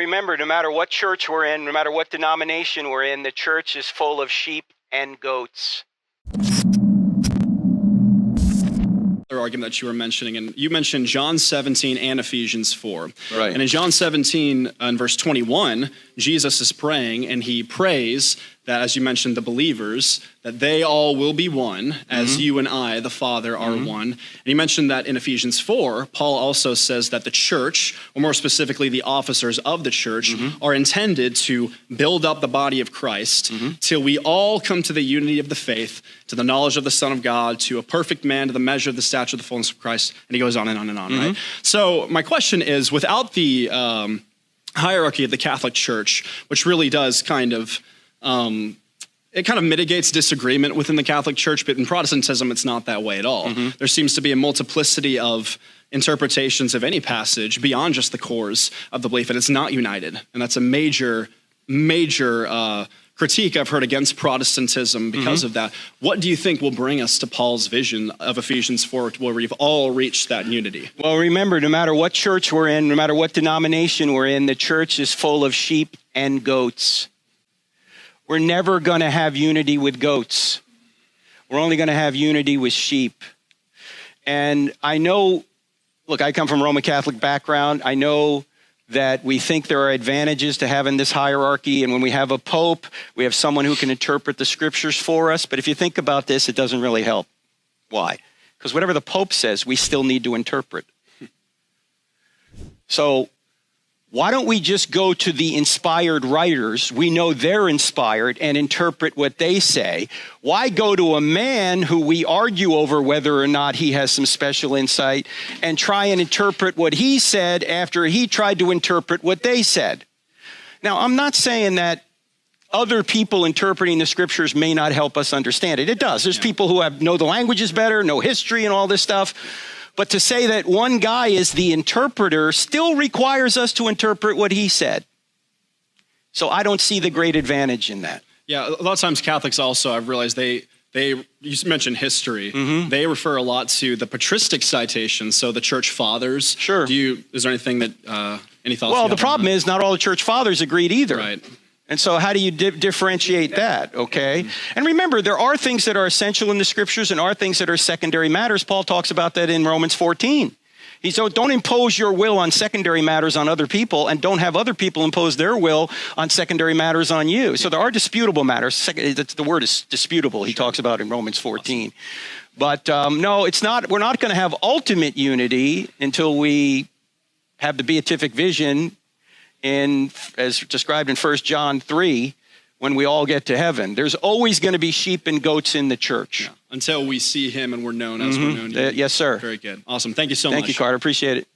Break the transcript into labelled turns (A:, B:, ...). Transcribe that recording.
A: remember, no matter what church we're in, no matter what denomination we're in, the church is full of sheep and goats.
B: Argument that you were mentioning, and you mentioned John 17 and Ephesians 4.
C: Right.
B: And in John 17, in verse 21, Jesus is praying, and he prays that, as you mentioned, the believers, that they all will be one, as you and I, the Father, are one. And he mentioned that in Ephesians 4, Paul also says that the church, or more specifically the officers of the church, are intended to build up the body of Christ till we all come to the unity of the faith, to the knowledge of the Son of God, to a perfect man, to the measure of the stature of the fullness of Christ. And he goes on and on and on, right? So my question is, without the hierarchy of the Catholic Church, which really does kind of it kind of mitigates disagreement within the Catholic Church, but in Protestantism, it's not that way at all. There seems to be a multiplicity of interpretations of any passage beyond just the cores of the belief, and it's not united. And that's a major critique I've heard against Protestantism because of that. What do you think will bring us to Paul's vision of Ephesians 4, where we've all reached that unity?
A: Well, remember, no matter what church we're in, no matter what denomination we're in, the church is full of sheep and goats. We're never going to have unity with goats. We're only going to have unity with sheep. And I know, look, I come from a Roman Catholic background. I know that we think there are advantages to having this hierarchy. And when we have a pope, we have someone who can interpret the scriptures for us. But if you think about this, it doesn't really help. Why? Because whatever the pope says, we still need to interpret. So why don't we just go to the inspired writers? We know they're inspired, and interpret what they say. Why go to a man who we argue over whether or not he has some special insight and try and interpret what he said after he tried to interpret what they said? Now, I'm not saying that other people interpreting the scriptures may not help us understand it. It does. There's people who know the languages better, know history and all this stuff. But to say that one guy is the interpreter still requires us to interpret what he said. So I don't see the great advantage in that.
B: Yeah, a lot of times Catholics also, I've realized you mentioned history. They refer a lot to the patristic citations, so the church fathers.
A: Sure.
B: Is there anything that, any thoughts?
A: Well, the problem is not all the church fathers agreed either.
B: Right.
A: And so how do you differentiate that, okay? And remember, there are things that are essential in the scriptures and are things that are secondary matters. Paul talks about that in Romans 14. He said, don't impose your will on secondary matters on other people, and don't have other people impose their will on secondary matters on you. So there are disputable matters. The word is disputable, he talks about in Romans 14. But no, it's not. We're not going to have ultimate unity until we have the beatific vision as described in 1 John 3, when we all get to heaven. There's always going to be sheep and goats in the church.
B: Yeah. Until we see him and we're known as we're known to.
A: Yes, sir.
B: Very good. Awesome. Thank you so much.
A: Thank you, Carter. Appreciate it.